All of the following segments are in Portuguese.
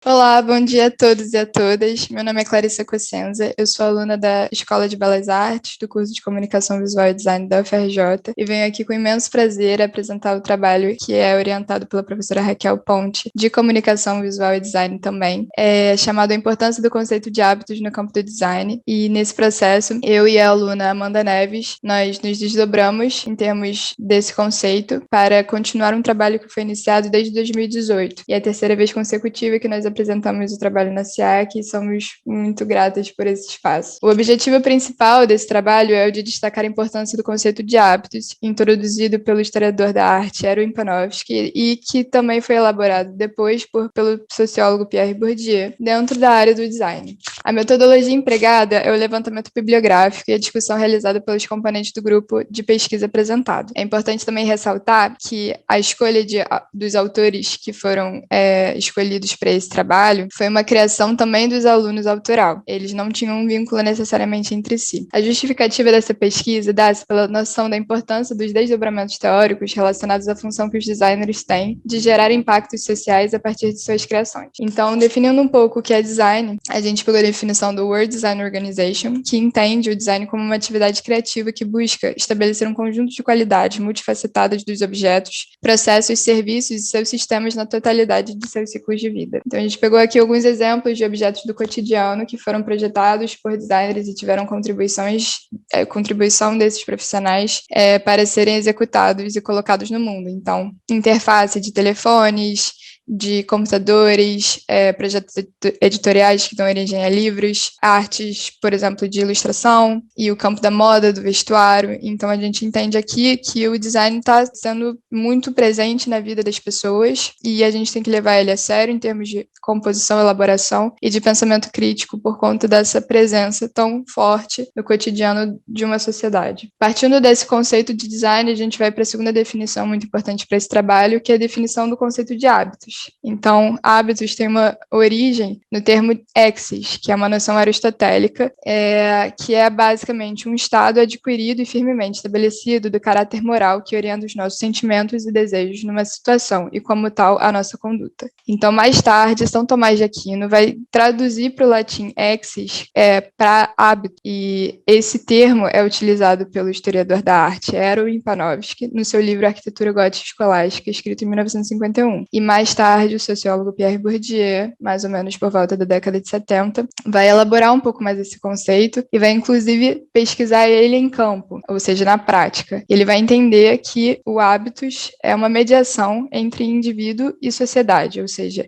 Olá, bom dia a todos e a todas. Meu nome é Clarissa Cossenza, eu sou aluna da Escola de Belas Artes, do curso de Comunicação Visual e Design da UFRJ, e venho aqui com imenso prazer apresentar o trabalho que é orientado pela professora Raquel Ponte, de Comunicação Visual e Design também, chamado A Importância do Conceito de Hábitos no Campo do Design. E nesse processo, eu e a aluna Amanda Neves, nós nos desdobramos em termos desse conceito para continuar um trabalho que foi iniciado desde 2018, e é a terceira vez consecutiva que nós apresentamos o trabalho na SIAC e somos muito gratas por esse espaço. O objetivo principal desse trabalho é o de destacar a importância do conceito de hábitos, introduzido pelo historiador da arte Erwin Panofsky e que também foi elaborado depois pelo sociólogo Pierre Bourdieu, dentro da área do design. A metodologia empregada é o levantamento bibliográfico e a discussão realizada pelos componentes do grupo de pesquisa apresentado. É importante também ressaltar que a escolha dos autores que foram escolhidos para esse trabalho foi uma criação também dos alunos autoral. Eles não tinham um vínculo necessariamente entre si. A justificativa dessa pesquisa dá-se pela noção da importância dos desdobramentos teóricos relacionados à função que os designers têm de gerar impactos sociais a partir de suas criações. Então, definindo um pouco o que é design, a gente pegou a definição do World Design Organization, que entende o design como uma atividade criativa que busca estabelecer um conjunto de qualidades multifacetadas dos objetos, processos, serviços e seus sistemas na totalidade de seus ciclos de vida. Então, a gente pegou aqui alguns exemplos de objetos do cotidiano que foram projetados por designers e tiveram contribuição desses profissionais para serem executados e colocados no mundo. Então, interface de telefones, de computadores, projetos editoriais que dão origem a livros, artes, por exemplo, de ilustração e o campo da moda, do vestuário. Então, a gente entende aqui que o design está sendo muito presente na vida das pessoas e a gente tem que levar ele a sério em termos de composição, elaboração e de pensamento crítico por conta dessa presença tão forte no cotidiano de uma sociedade. Partindo desse conceito de design, a gente vai para a segunda definição muito importante para esse trabalho, que é a definição do conceito de hábitos. Então, hábitos tem uma origem no termo exis, que é uma noção aristotélica, que é basicamente um estado adquirido e firmemente estabelecido do caráter moral que orienta os nossos sentimentos e desejos numa situação e, como tal, a nossa conduta. Então, mais tarde, São Tomás de Aquino vai traduzir para o latim exis para hábito, e esse termo é utilizado pelo historiador da arte Erwin Panofsky no seu livro Arquitetura Gótica Escolástica, escrito em 1951. E mais tarde, o sociólogo Pierre Bourdieu, mais ou menos por volta da década de 70, vai elaborar um pouco mais esse conceito e vai, inclusive, pesquisar ele em campo, ou seja, na prática. Ele vai entender que o hábitos é uma mediação entre indivíduo e sociedade, ou seja,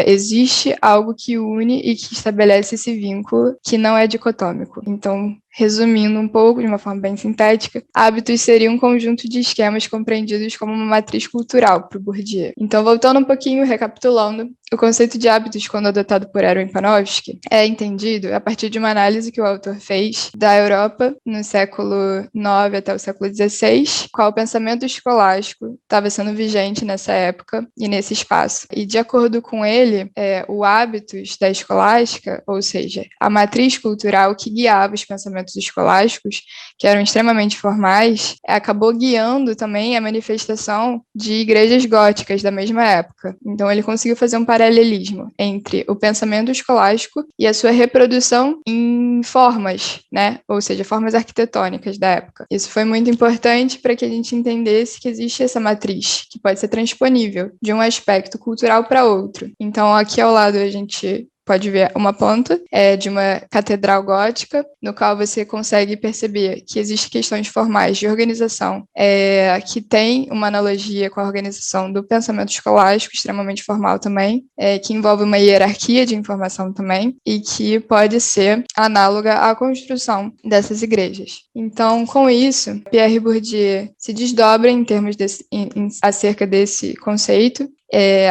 existe algo que une e que estabelece esse vínculo que não é dicotômico. Então, resumindo um pouco, de uma forma bem sintética, hábitos seria um conjunto de esquemas compreendidos como uma matriz cultural para o Bourdieu. Então, voltando um pouquinho, recapitulando, o conceito de hábitos, quando adotado por Erwin Panofsky, é entendido a partir de uma análise que o autor fez da Europa no século IX até o século XVI, qual o pensamento escolástico estava sendo vigente nessa época e nesse espaço. E, de acordo com ele, o hábitos da escolástica, ou seja, a matriz cultural que guiava os pensamentos escolásticos, que eram extremamente formais, acabou guiando também a manifestação de igrejas góticas da mesma época. Então, ele conseguiu fazer um paralelismo entre o pensamento escolástico e a sua reprodução em formas, né? Ou seja, formas arquitetônicas da época. Isso foi muito importante para que a gente entendesse que existe essa matriz, que pode ser transponível de um aspecto cultural para outro. Então, aqui ao lado a gente pode ver uma planta de uma catedral gótica, no qual você consegue perceber que existem questões formais de organização que tem uma analogia com a organização do pensamento escolástico, extremamente formal também, que envolve uma hierarquia de informação também, e que pode ser análoga à construção dessas igrejas. Então, com isso, Pierre Bourdieu se desdobra em termos acerca desse conceito,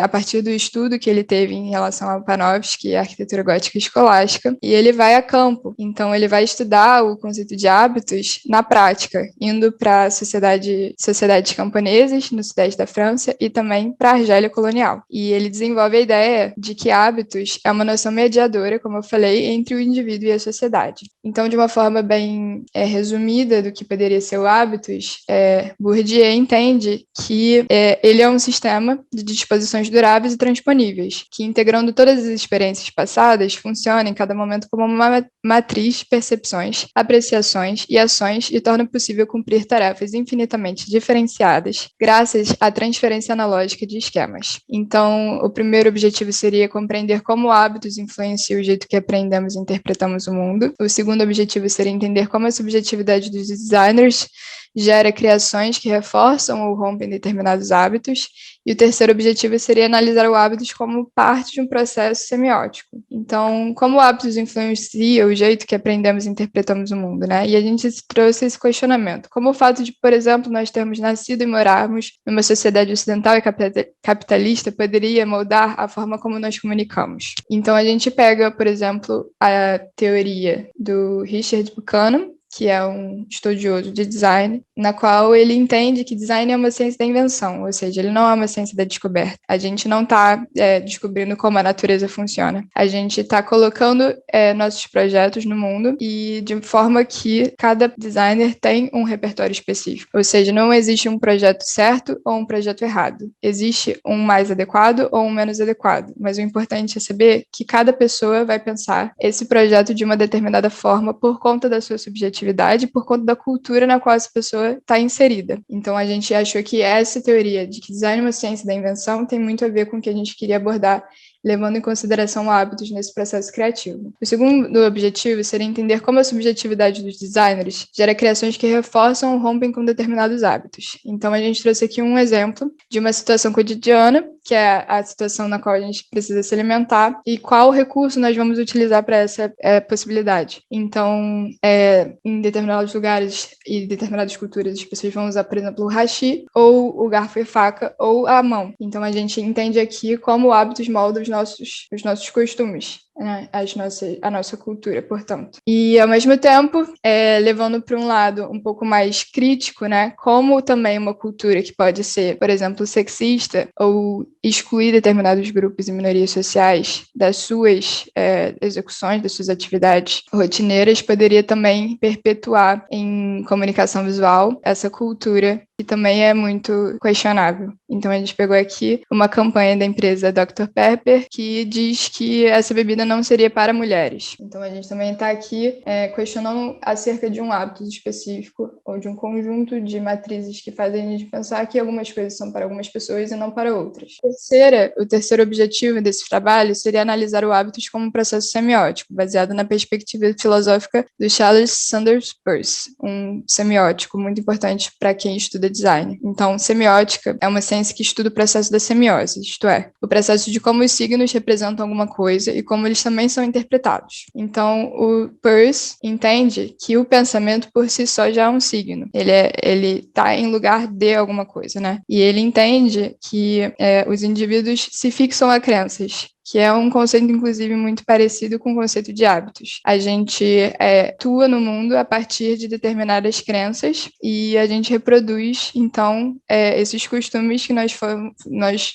a partir do estudo que ele teve em relação ao Panofsky e a arquitetura gótica escolástica, e ele vai a campo. Então, ele vai estudar o conceito de hábitos na prática, indo para sociedades camponesas no sudeste da França e também para a Argélia colonial. E ele desenvolve a ideia de que hábitos é uma noção mediadora, como eu falei, entre o indivíduo e a sociedade. Então, de uma forma bem resumida do que poderia ser o hábitos, Bourdieu entende que ele é um sistema de disposições duráveis e transponíveis, que, integrando todas as experiências passadas, funcionam em cada momento como uma matriz de percepções, apreciações e ações e torna possível cumprir tarefas infinitamente diferenciadas graças à transferência analógica de esquemas. Então, o primeiro objetivo seria compreender como hábitos influenciam o jeito que aprendemos e interpretamos o mundo. O segundo objetivo seria entender como a subjetividade dos designers gera criações que reforçam ou rompem determinados hábitos. E o terceiro objetivo seria analisar o hábitos como parte de um processo semiótico. Então, como hábitos influenciam o jeito que aprendemos e interpretamos o mundo, né? E a gente trouxe esse questionamento. Como o fato de, por exemplo, nós termos nascido e morarmos numa sociedade ocidental e capitalista poderia moldar a forma como nós comunicamos. Então, a gente pega, por exemplo, a teoria do Richard Buchanan, que é um estudioso de design, na qual ele entende que design é uma ciência da invenção, ou seja, ele não é uma ciência da descoberta. A gente não está descobrindo como a natureza funciona. A gente está colocando nossos projetos no mundo e de forma que cada designer tem um repertório específico. Ou seja, não existe um projeto certo ou um projeto errado. Existe um mais adequado ou um menos adequado. Mas o importante é saber que cada pessoa vai pensar esse projeto de uma determinada forma por conta da sua subjetividade, por conta da cultura na qual essa pessoa está inserida. Então, a gente achou que essa teoria de que design é uma ciência da invenção tem muito a ver com o que a gente queria abordar, levando em consideração hábitos nesse processo criativo. O segundo objetivo seria entender como a subjetividade dos designers gera criações que reforçam ou rompem com determinados hábitos. Então, a gente trouxe aqui um exemplo de uma situação cotidiana, que é a situação na qual a gente precisa se alimentar, e qual recurso nós vamos utilizar para essa possibilidade. Então, em determinados lugares e determinadas culturas, as pessoas vão usar, por exemplo, o hashi, ou o garfo e faca, ou a mão. Então, a gente entende aqui como hábitos moldam os nossos costumes, né? A nossa cultura, portanto. E, ao mesmo tempo, levando para um lado um pouco mais crítico, né? Como também uma cultura que pode ser, por exemplo, sexista ou excluir determinados grupos e minorias sociais das suas execuções, das suas atividades rotineiras, poderia também perpetuar em comunicação visual essa cultura que também é muito questionável. Então, a gente pegou aqui uma campanha da empresa Dr. Pepper que diz que essa bebida não seria para mulheres. Então, a gente também está aqui questionando acerca de um hábito específico ou de um conjunto de matrizes que fazem a gente pensar que algumas coisas são para algumas pessoas e não para outras. O terceiro objetivo desse trabalho seria analisar o hábitos como um processo semiótico, baseado na perspectiva filosófica do Charles Sanders Peirce, um semiótico muito importante para quem estuda design. Então, semiótica é uma ciência que estuda o processo da semiose, isto é, o processo de como os signos representam alguma coisa e como eles também são interpretados. Então, o Peirce entende que o pensamento por si só já é um signo. Ele está em lugar de alguma coisa, né? E ele entende que os indivíduos se fixam a crenças, que é um conceito, inclusive, muito parecido com o conceito de hábitos. A gente atua no mundo a partir de determinadas crenças e a gente reproduz, então, esses costumes que nós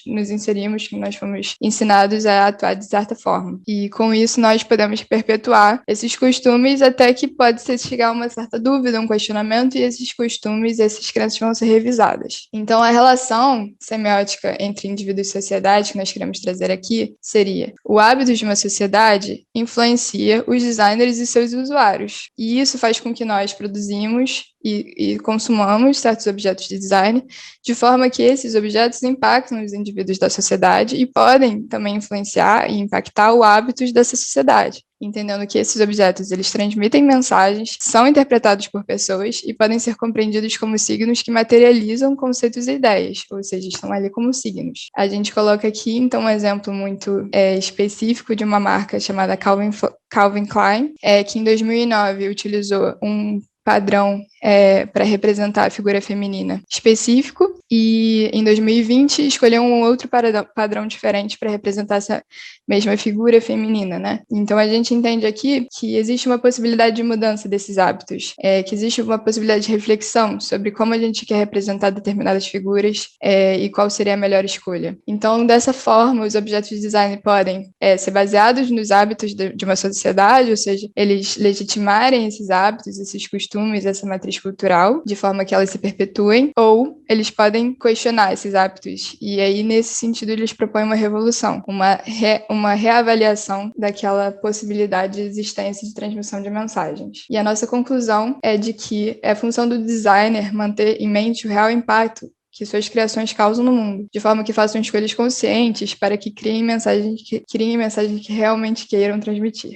nos inserimos, que nós fomos ensinados a atuar de certa forma. E, com isso, nós podemos perpetuar esses costumes até que pode chegar a uma certa dúvida, um questionamento, e esses costumes, essas crenças vão ser revisadas. Então, a relação semiótica entre indivíduo e sociedade que nós queremos trazer aqui seria: o hábito de uma sociedade influencia os designers e seus usuários. E isso faz com que nós produzimos e consumamos certos objetos de design, de forma que esses objetos impactam os indivíduos da sociedade e podem também influenciar e impactar os hábitos dessa sociedade, entendendo que esses objetos eles transmitem mensagens, são interpretados por pessoas e podem ser compreendidos como signos que materializam conceitos e ideias, ou seja, estão ali como signos. A gente coloca aqui, então, um exemplo muito específico de uma marca chamada Calvin Klein, que em 2009 utilizou um padrão para representar a figura feminina específico, e em 2020 escolheu um outro padrão diferente para representar essa mesma figura feminina, né? Então a gente entende aqui que existe uma possibilidade de mudança desses hábitos, que existe uma possibilidade de reflexão sobre como a gente quer representar determinadas figuras e qual seria a melhor escolha. Então, dessa forma, os objetos de design podem ser baseados nos hábitos de uma sociedade, ou seja, eles legitimarem esses hábitos, esses costumes, costumes, essa matriz cultural, de forma que elas se perpetuem, ou eles podem questionar esses hábitos. E aí, nesse sentido, eles propõem uma revolução, uma reavaliação daquela possibilidade de existência de transmissão de mensagens. E a nossa conclusão é de que é função do designer manter em mente o real impacto que suas criações causam no mundo, de forma que façam escolhas conscientes para que criem mensagens que realmente queiram transmitir.